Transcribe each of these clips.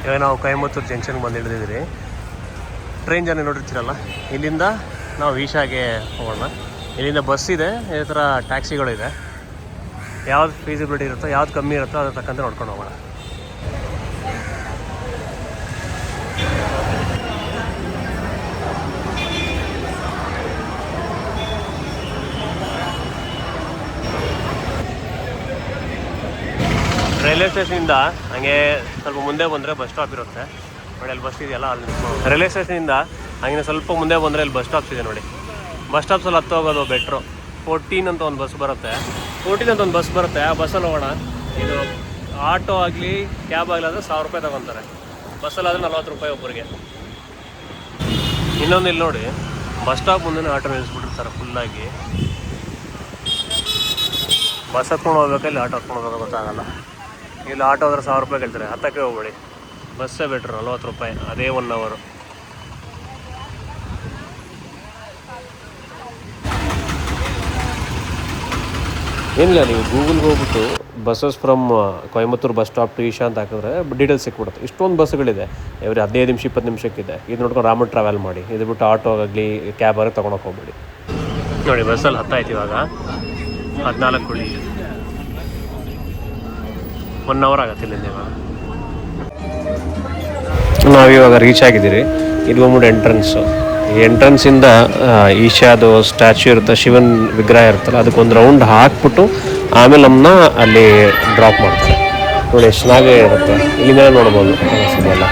ಇವಾಗ ನಾವು ಕೊಯಮತ್ತೂರು ಜಂಕ್ಷನ್ಗೆ ಬಂದು ಹಿಡಿದಿದ್ದೀರಿ. ಟ್ರೈನ್ ಜರ್ನಿ ನೋಡಿರ್ತೀರಲ್ಲ, ಇಲ್ಲಿಂದ ನಾವು ಈಶಾಗೆ ಹೋಗೋಣ. ಇಲ್ಲಿಂದ ಬಸ್ ಇದೆ, ಇದೇ ಥರ ಟ್ಯಾಕ್ಸಿಗಳಿದೆ. ಯಾವ್ದು ಫೀಸಿಬಿಲಿಟಿ ಇರುತ್ತೋ, ಯಾವ್ದು ಕಮ್ಮಿ ಇರುತ್ತೋ ಅದ್ರ ತಕ್ಕಂತೆ ನೋಡ್ಕೊಂಡು ಹೋಗೋಣ. ರೈಲ್ವೆ ಸ್ಟೇಷನಿಂದ ಹಂಗೆ ಸ್ವಲ್ಪ ಮುಂದೆ ಬಂದರೆ ಬಸ್ ಸ್ಟಾಪ್ ಇರುತ್ತೆ ನೋಡಿ. ಅಲ್ಲಿ ಬಸ್ ಇದೆಯಲ್ಲ, ಅಲ್ಲಿ ರೈಲ್ವೆ ಸ್ಟೇಷನಿಂದ ಹಂಗೆ ಸ್ವಲ್ಪ ಮುಂದೆ ಬಂದರೆ ಅಲ್ಲಿ ಬಸ್ ಸ್ಟಾಪ್ಸ್ ಇದೆ ನೋಡಿ. ಬಸ್ ಸ್ಟಾಪ್ಸಲ್ಲಿ ಹತ್ತು ಹೋಗೋದು ಬೆಟ್ರು. 14 ಅಂತ ಒಂದು ಬಸ್ ಬರುತ್ತೆ. 14 ಅಂತ ಒಂದು ಬಸ್ ಬರುತ್ತೆ. ಆ ಬಸ್ಸಲ್ಲಿ ಹೋಗೋಣ. ಇದು ಆಟೋ ಆಗಲಿ ಕ್ಯಾಬ್ ಆಗಲಿ ಆದರೆ 1000 ರೂಪಾಯಿ ತಗೊತಾರೆ. ಬಸ್ಸಲ್ಲಾದರೆ 40 ರೂಪಾಯಿ ಒಬ್ಬರಿಗೆ. ಇನ್ನೊಂದು ಇಲ್ಲಿ ನೋಡಿ, ಬಸ್ ಸ್ಟಾಪ್ ಮುಂದೆ ಆಟೋ ನಿಲ್ಲಿಸ್ಬಿಟ್ಟಿರ್ತಾರೆ ಫುಲ್ಲಾಗಿ. ಬಸ್ ಹತ್ಕೊಂಡು ಹೋಗ್ಬೇಕು, ಇಲ್ಲಿ ಆಟೋ ಹತ್ಕೊಂಡು ಹೋಗೋದು ಗೊತ್ತಾಗಲ್ಲ. ಇಲ್ಲಿ ಆಟೋ ಆದರೆ 1000 ರೂಪಾಯಿ ಕೇಳ್ತಾರೆ. ಹತ್ತಕ್ಕೆ ಹೋಗ್ಬೇಡಿ, ಬಸ್ಸೇ ಬೆಟ್ರು. 40 ರೂಪಾಯಿ, ಅದೇ 1 ಅವರು. ಏನಿಲ್ಲ, ನೀವು ಗೂಗಲ್ಗೆ ಹೋಗ್ಬಿಟ್ಟು buses from Coimbatore bus stop to Isha ಅಂತ ಹಾಕಿದ್ರೆ ಡೀಟೇಲ್ಸ್ ಸಿಕ್ಬಿಡುತ್ತೆ. ಇಷ್ಟೊಂದು ಬಸ್ಗಳಿದೆ, ಎವ್ರಿ 15 ನಿಮಿಷ 20 ನಿಮಿಷಕ್ಕಿದೆ. ಇದು ನೋಡ್ಕೊಂಡು ರಾಮಡ್ ಟ್ರಾವೆಲ್ ಮಾಡಿ. ಇದು ಬಿಟ್ಟು ಆಟೋ ಆಗಲಿ ಕ್ಯಾಬ್ ಆಗಲಿ ತೊಗೊಳಕ್ಕೆ ಹೋಗ್ಬೇಡಿ. ನೋಡಿ, ಬಸ್ಸಲ್ಲಿ ಹತ್ತಾಯ್ತು. ಇವಾಗ 14 ಕುಳಿ, 1 ಅವರ್ ಆಗುತ್ತೆ ಇಲ್ಲಿಂದ. ಇವಾಗ ನಾವಿವಾಗ ರೀಚ್ ಆಗಿದ್ದೀರಿ. ಇದು ಬಂದ್ಬಿಟ್ಟು ಎಂಟ್ರೆನ್ಸು. ಈ ಎಂಟ್ರೆನ್ಸಿಂದ ಈಶಾದು ಸ್ಟ್ಯಾಚ್ಯೂ ಇರುತ್ತೆ, ಶಿವನ್ ವಿಗ್ರಹ ಇರುತ್ತಲ್ಲ, ಅದಕ್ಕೊಂದು ರೌಂಡ್ ಹಾಕ್ಬಿಟ್ಟು ಆಮೇಲೆ ನಮ್ಮನ್ನ ಅಲ್ಲಿ ಡ್ರಾಪ್ ಮಾಡ್ತಾರೆ. ನೋಡಿ ಎಷ್ಟು ಚೆನ್ನಾಗೇ ಇರುತ್ತೆ. ಇಲ್ಲಿಂದ ನೋಡ್ಬೋದು ಎಲ್ಲ.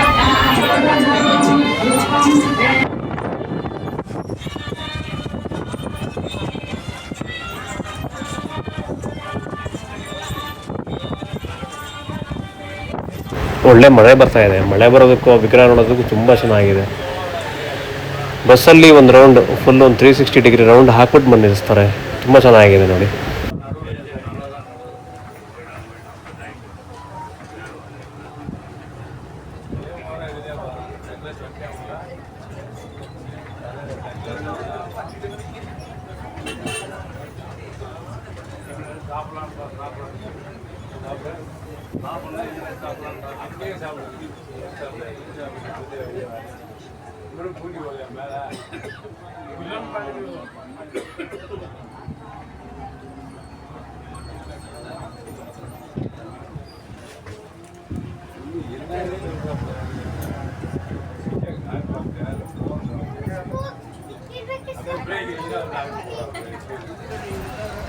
ಒಳ್ಳೆ ಮಳೆ ಬರ್ತಾ ಇದೆ. ಮಳೆ ಬರೋದಕ್ಕೂ ವಿಗ್ರಹ ನೋಡೋದಕ್ಕೂ ತುಂಬ ಚೆನ್ನಾಗಿದೆ. ಬಸ್ಸಲ್ಲಿ ಒಂದು ರೌಂಡ್ ಫುಲ್ ಒಂದು 360 ಡಿಗ್ರಿ ರೌಂಡ್ ಹಾಕ್ಬಿಟ್ಟು ಬಂದು ನಿಲ್ಲಿಸ್ತಾರೆ. ತುಂಬ ಚೆನ್ನಾಗಿದೆ ನೋಡಿ.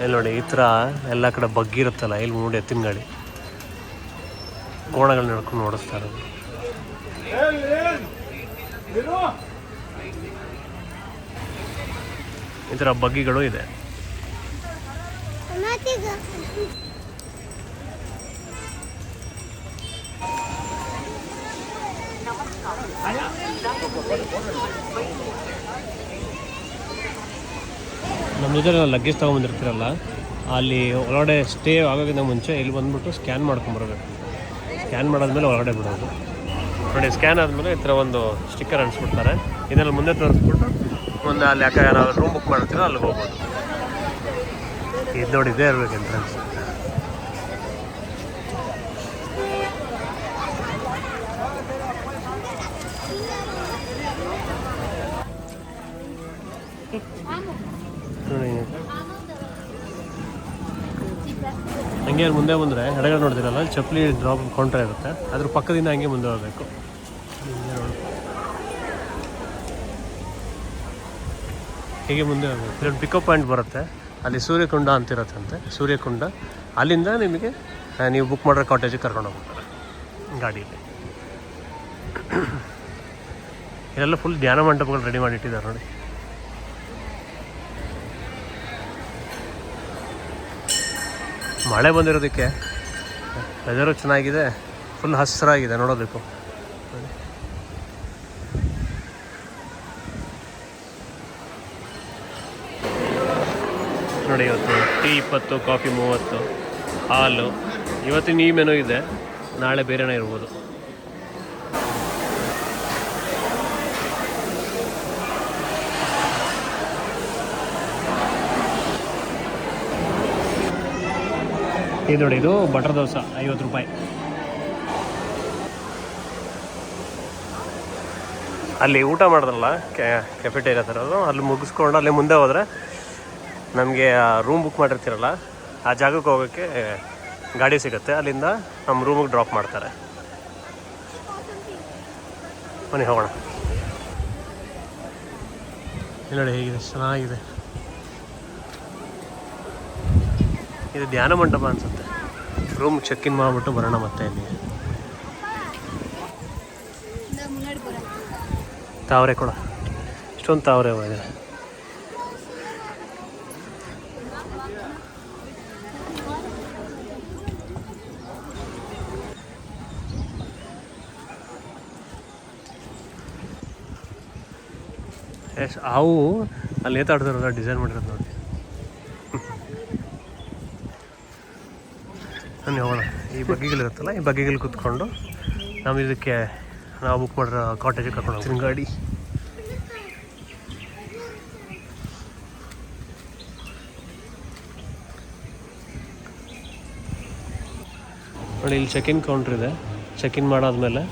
ಇಲ್ಲಿ ನೋಡಿ, ಈ ಥರ ಎಲ್ಲ ಕಡೆ ಬಗ್ಗಿರುತ್ತಲ್ಲ, ಇಲ್ಲಿ ನೋಡಿ ಎತ್ತಿನ ಗಾಡಿ ಕೋಣಗಳನ್ನ ನಡ್ಕೊಂಡು ನೋಡಿಸ್ತಾ ಇರೋದು. ಈ ಥರ ಬಗ್ಗಿಗಳು ಇದೆ. ನಮ್ಮ ಜೊತೆ ಲಗೇಜ್ ತೊಗೊಂಬಂದಿರ್ತೀರಲ್ಲ, ಅಲ್ಲಿ ಒಳಗಡೆ ಸ್ಟೇ ಆಗೋಕ್ಕಿಂತ ಮುಂಚೆ ಇಲ್ಲಿ ಬಂದ್ಬಿಟ್ಟು ಸ್ಕ್ಯಾನ್ ಮಾಡ್ಕೊಂಬರ್ಬೇಕು. ಸ್ಕ್ಯಾನ್ ಮಾಡಾದ್ಮೇಲೆ ಒಳಗಡೆ ಬಿಡೋದು ನೋಡಿ. ಸ್ಕ್ಯಾನ್ ಆದಮೇಲೆ ಈ ಥರ ಒಂದು ಸ್ಟಿಕ್ಕರ್ ಅಂಟಿಸ್ಬಿಡ್ತಾರೆ. ಇದೆಲ್ಲ ಮುಂದೆ ತೋರಿಸ್ಬಿಟ್ಟು ಮುಂದೆ ಅಲ್ಲಿ ಯಾಕೆ ನಾವು ರೂಮ್ ಬುಕ್ ಮಾಡ್ತೀರೋ ಅಲ್ಲಿಗೆ ಹೋಗ್ಬೋದು. ಇದು ನೋಡಿ, ಇದೇ ಇರಬೇಕು ಎಂಟ್ರೆನ್ಸ್. ಹಂಗೆ ಅಲ್ಲಿ ಮುಂದೆ ಬಂದರೆ ಎಡಗಡೆ ನೋಡ್ತೀರಲ್ಲ, ಚಪ್ಪಲಿ ಡ್ರಾಪ್ ಕೌಂಟರ್ ಇರುತ್ತೆ. ಅದ್ರ ಪಕ್ಕದಿಂದ ಹಂಗೆ ಮುಂದೆ ಹೋಗಬೇಕು. ಹೀಗೆ ಮುಂದೆ ಹೋಗಬೇಕು. ಇಲ್ಲೊಂದು ಪಿಕಪ್ ಪಾಯಿಂಟ್ ಬರುತ್ತೆ, ಅಲ್ಲಿ ಸೂರ್ಯಕುಂಡ ಅಂತಿರತ್ತಂತೆ. ಸೂರ್ಯಕುಂಡ, ಅಲ್ಲಿಂದ ನಿಮಗೆ ನೀವು ಬುಕ್ ಮಾಡಿರೋ ಕಾಟೇಜಿಗೆ ಕರ್ಕೊಂಡು ಹೋಗ್ತಾರೆ ಗಾಡೀಲಿ. ಇಲ್ಲೆಲ್ಲ ಫುಲ್ ಧ್ಯಾನ ಮಂಟಪಗಳು ರೆಡಿ ಮಾಡಿಟ್ಟಿದ್ದಾರೆ ನೋಡಿ. ಮಳೆ ಬಂದಿರೋದಕ್ಕೆ ವೆದರು ಚೆನ್ನಾಗಿದೆ, ಫುಲ್ ಹಸಿರಾಗಿದೆ ನೋಡೋದಕ್ಕೂ. ನೋಡಿ, ಇವತ್ತು ಟೀ 20, ಕಾಫಿ 30, ಹಾಲು. ಇವತ್ತಿನ ಈ ಮೆನು ಇದೆ, ನಾಳೆ ಬೇರೆನೇ ಇರ್ಬೋದು. ಇದು ನೋಡಿ, ಇದು ಬಟರ್ ದೋಸೆ 50 ರೂಪಾಯಿ. ಅಲ್ಲಿ ಊಟ ಮಾಡಿದ್ರಲ್ಲ ಕೆಫೆಟೇರಿಯಾ ಥರ ಅದು ಅಲ್ಲಿ ಮುಗಿಸ್ಕೊಂಡು ಅಲ್ಲಿ ಮುಂದೆ ಹೋದರೆ ನಮಗೆ ರೂಮ್ ಬುಕ್ ಮಾಡಿರ್ತೀರಲ್ಲ ಆ ಜಾಗಕ್ಕೆ ಹೋಗೋಕ್ಕೆ ಗಾಡಿ ಸಿಗುತ್ತೆ. ಅಲ್ಲಿಂದ ನಮ್ಮ ರೂಮಿಗೆ ಡ್ರಾಪ್ ಮಾಡ್ತಾರೆ. ಬನ್ನಿ ಹೋಗೋಣ. ಇಲ್ಲಿ ನೋಡಿ ಹೇಗಿದೆ, ಚೆನ್ನಾಗಿದೆ. ಇದು ಧ್ಯಾನ ಮಂಟಪ ಅನಿಸುತ್ತೆ. ರೂಮ್ ಚೆಕ್ ಇನ್ ಮಾಡಿಬಿಟ್ಟು ಬರೋಣ ಮತ್ತೆ ಇಲ್ಲಿ. ತಾವರೆ ಕೊಡ, ಇಷ್ಟೊಂದು ತಾವರೆ ಇದೆ. ಎಷ್ಟು ಅವು ಅಲ್ಲಿ ನೇತಾಡ್ತಾರಲ್ಲ, ಡಿಸೈನ್ ಮಾಡಿರೋದು ನೋಡಿ. ಬನ್ನಿ ಹೋಗೋಣ. ಈ ಬಗ್ಗಿಗಳಿರುತ್ತಲ್ಲ, ಈ ಬಗ್ಗಿಗಳು ಕೂತ್ಕೊಂಡು ನಾವು ಇದಕ್ಕೆ ನಾವು ಬುಕ್ ಮಾಡಿರೋ ಕಾಟೇಜಿಗೆ ಕರ್ಕೊಂಡು ಹೋಗ್ತೀನಿ ಗಾಡಿ. ನೋಡಿ ಇಲ್ಲಿ ಚೆಕ್ ಇನ್ ಕೌಂಟ್ರ್ ಇದೆ. ಚೆಕ್ ಇನ್ ಮಾಡಾದ್ಮೇಲೆ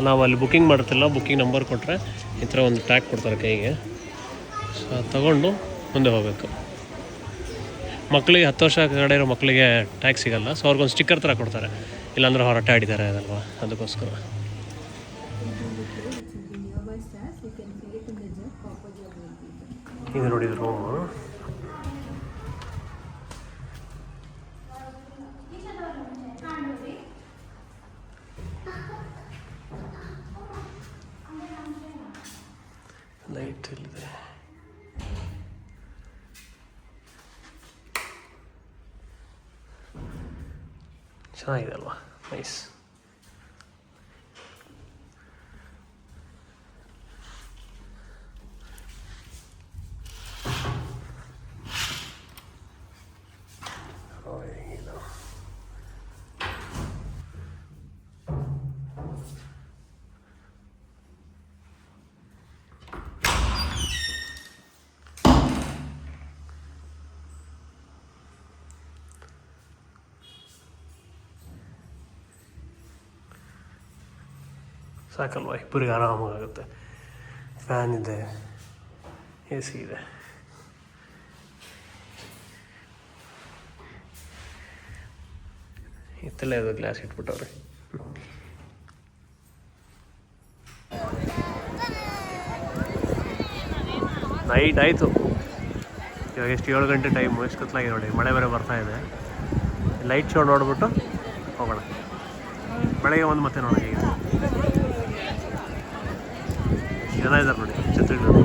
ನಾವು ಅಲ್ಲಿ ಬುಕ್ಕಿಂಗ್ ಮಾಡ್ತಿಲ್ಲ, ಬುಕ್ಕಿಂಗ್ ನಂಬರ್ ಕೊಟ್ಟರೆ ಈ ಥರ ಒಂದು ಟ್ಯಾಗ್ ಕೊಡ್ತಾರೆ ಕೈಗೆ. ಸೊ ಅದು ತೊಗೊಂಡು ಮುಂದೆ ಹೋಗಬೇಕು. ಮಕ್ಕಳಿಗೆ 10 ವರ್ಷ ಕಡೆ ಇರೋ ಮಕ್ಕಳಿಗೆ ಟ್ಯಾಗ್ ಸಿಗಲ್ಲ. ಸೊ ಅವ್ರಿಗೊಂದು ಸ್ಟಿಕ್ಕರ್ ಥರ ಕೊಡ್ತಾರೆ, ಇಲ್ಲಾಂದ್ರೆ ಹೊರಟೆ ಆಡಿದ್ದಾರೆ ಅದಲ್ವಾ, ಅದಕ್ಕೋಸ್ಕರ. ಇದು ನೋಡಿ ರೂಮು. ಲೈಟ್ ಇಲ್ಲಿದೆ. ಚೆನ್ನಾಗಿದೆ ಅಲ್ವಾ, ನೈಸ್. ಸಾಕಲ್ವ, ಇಬ್ಬರಿಗೆ ಆರಾಮಾಗುತ್ತೆ. ಫ್ಯಾನ್ ಇದೆ, ಎ ಸಿ ಇದೆ. ಇತ್ತಲ್ಲೇ ಅದು ಗ್ಲಾಸ್ ಇಟ್ಬಿಟ್ಟವ್ರಿ. ನೈಟ್ ಆಯಿತು, ಇವಾಗ ಎಷ್ಟು 7 ಗಂಟೆ ಟೈಮು, ಎಷ್ಟು ಕತ್ಲಾಗಿದೆ ನೋಡಿ. ಮಳೆ ಬೇರೆ ಬರ್ತಾ ಇದೆ. ಲೈಟ್ ಶೋ ನೋಡಿಬಿಟ್ಟು ಹೋಗೋಣ. ಬೆಳಗ್ಗೆ ಒಂದು ಮತ್ತೆ ನೋಡಿ ಈಗ ಜನ ಇದ್ದಾರೆ ನೋಡಿ ಛತ್ರಿಗಳು.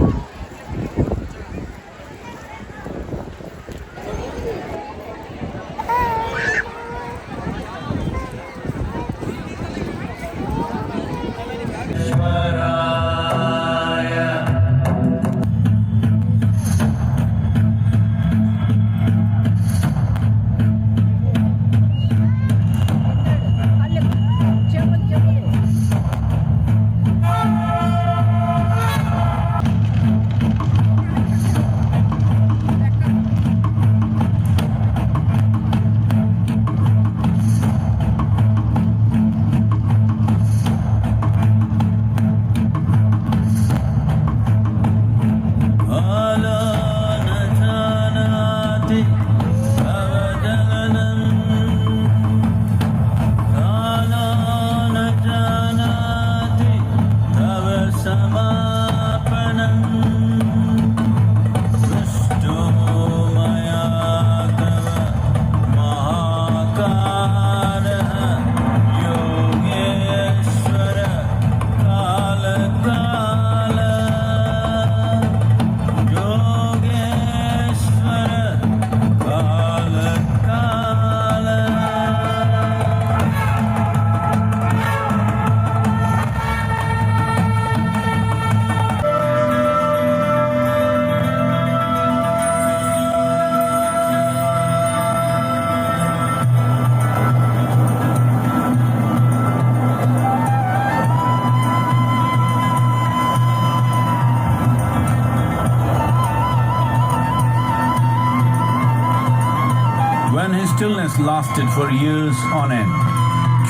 Stillness lasted for years on end.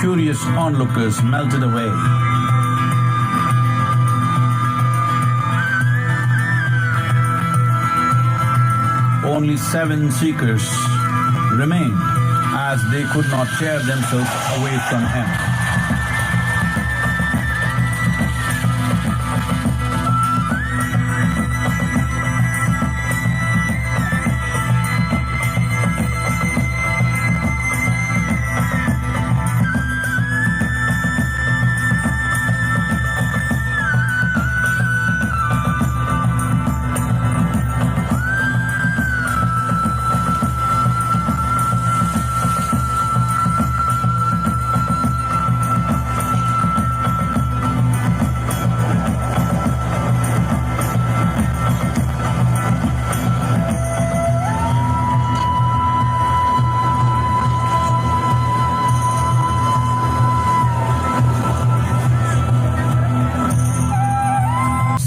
Curious onlookers melted away. 7 seekers remained as they could not tear themselves away from him.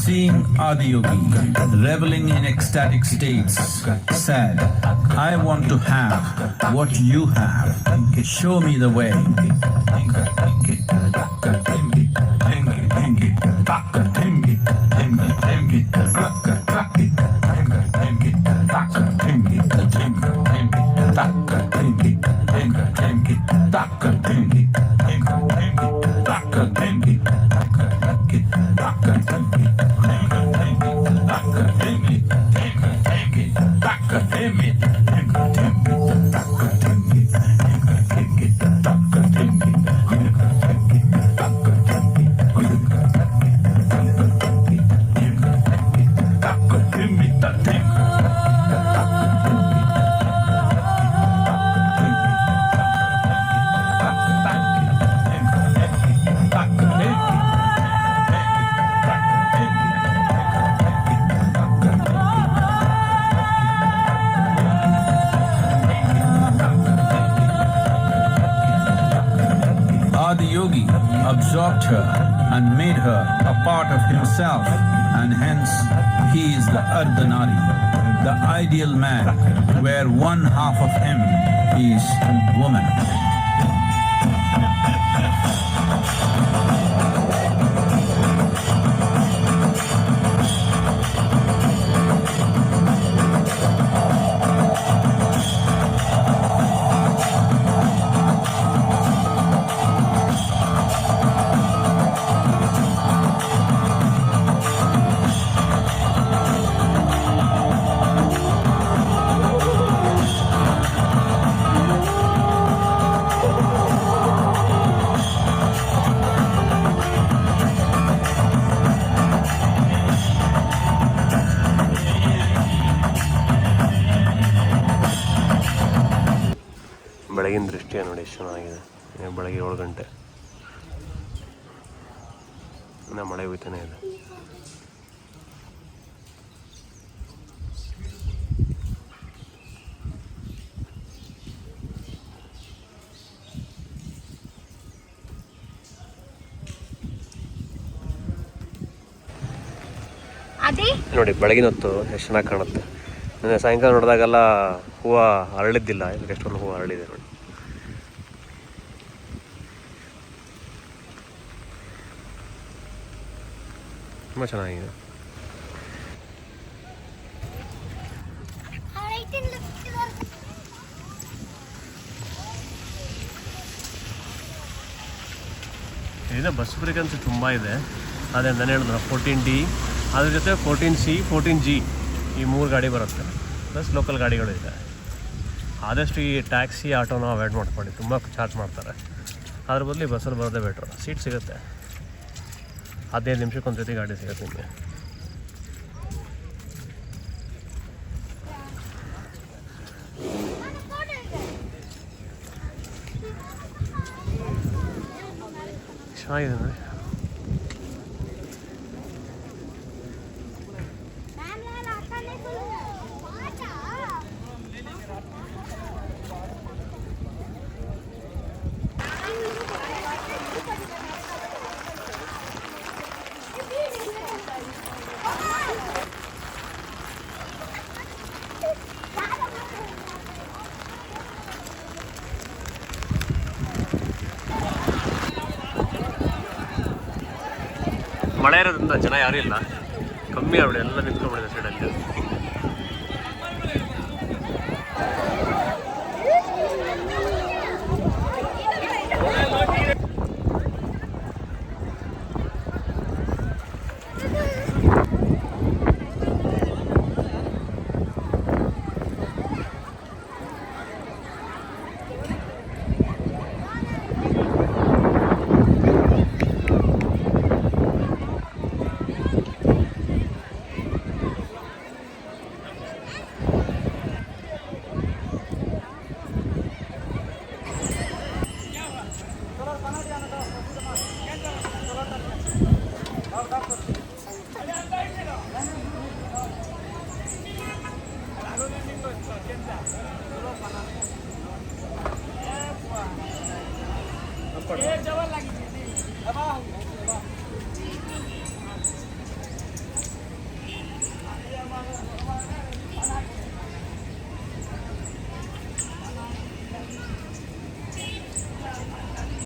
Seeing Adiyogi reveling in ecstatic states, said, "I want to have what you have. Show me the way." Adiyogi absorbed her and made her a part of himself, and hence he is the Ardhanari, the ideal man, where one half of him is woman. ಬೆಳಗಿನ ದೃಷ್ಟಿಯ ನೋಡಿ ಎಷ್ಟು ಚೆನ್ನಾಗಿದೆ. ಬೆಳಗ್ಗೆ 7 ಗಂಟೆ ಇನ್ನು ಮಳೆ ಹೋಗ್ತಾನೆ ಇದೆ. ನೋಡಿ ಬೆಳಗಿನ ಹೊತ್ತು ಎಷ್ಟು ಚೆನ್ನಾಗಿ ಕಾಣುತ್ತೆ. ನಿನ್ನೆ ಸಾಯಂಕಾಲ ನೋಡಿದಾಗೆಲ್ಲ ಹೂವು ಅರಳಿದ್ದಿಲ್ಲ, ಇದಕ್ಕೆ ಎಷ್ಟೊಂದು ಹೂವು ಅರಳಿದೆ ನೋಡಿ. ತುಂಬ ಚೆನ್ನಾಗಿದೆ. ಇದೆ ಬಸ್ ಫ್ರೀಕ್ವೆನ್ಸಿ ತುಂಬ ಇದೆ. ಅದೇ ನಾನು ಹೇಳಿದ್ರು 14D, ಅದ್ರ ಜೊತೆ 14C, 14G ಈ 3 ಗಾಡಿ ಬರುತ್ತೆ, ಪ್ಲಸ್ ಲೋಕಲ್ ಗಾಡಿಗಳು ಇದೆ. ಆದಷ್ಟು ಈ ಟ್ಯಾಕ್ಸಿ ಆಟೋನ ಅವಾಯ್ಡ್ ಮಾಡ್ಕೊಳ್ಳಿ, ತುಂಬ ಚಾರ್ಜ್ ಮಾಡ್ತಾರೆ. ಅದ್ರ ಬದಲು ಬಸ್ಸಲ್ಲಿ ಬರೋದೇ ಬೆಟ್ರು. ಸೀಟ್ ಸಿಗುತ್ತೆ, 15 ನಿಮಿಷಕ್ಕೆ ಒಂದು ಜೊತೆ ಗಾಡಿ ಸಿಗುತ್ತೆ ನಿಮಗೆ. ಚೆನ್ನಾಗಿದೆ ನೋಡಿ. ಮಳೆ ಇರೋದ್ರಿಂದ ಜನ ಯಾರೂ ಇಲ್ಲ, ಕಮ್ಮಿ ಆಗ್ಬಿಡಿ, ಎಲ್ಲ ನಿಂತ್ಕೊಂಡ್ಬಿಡಿದೆ ಸೈಡಲ್ಲಿ.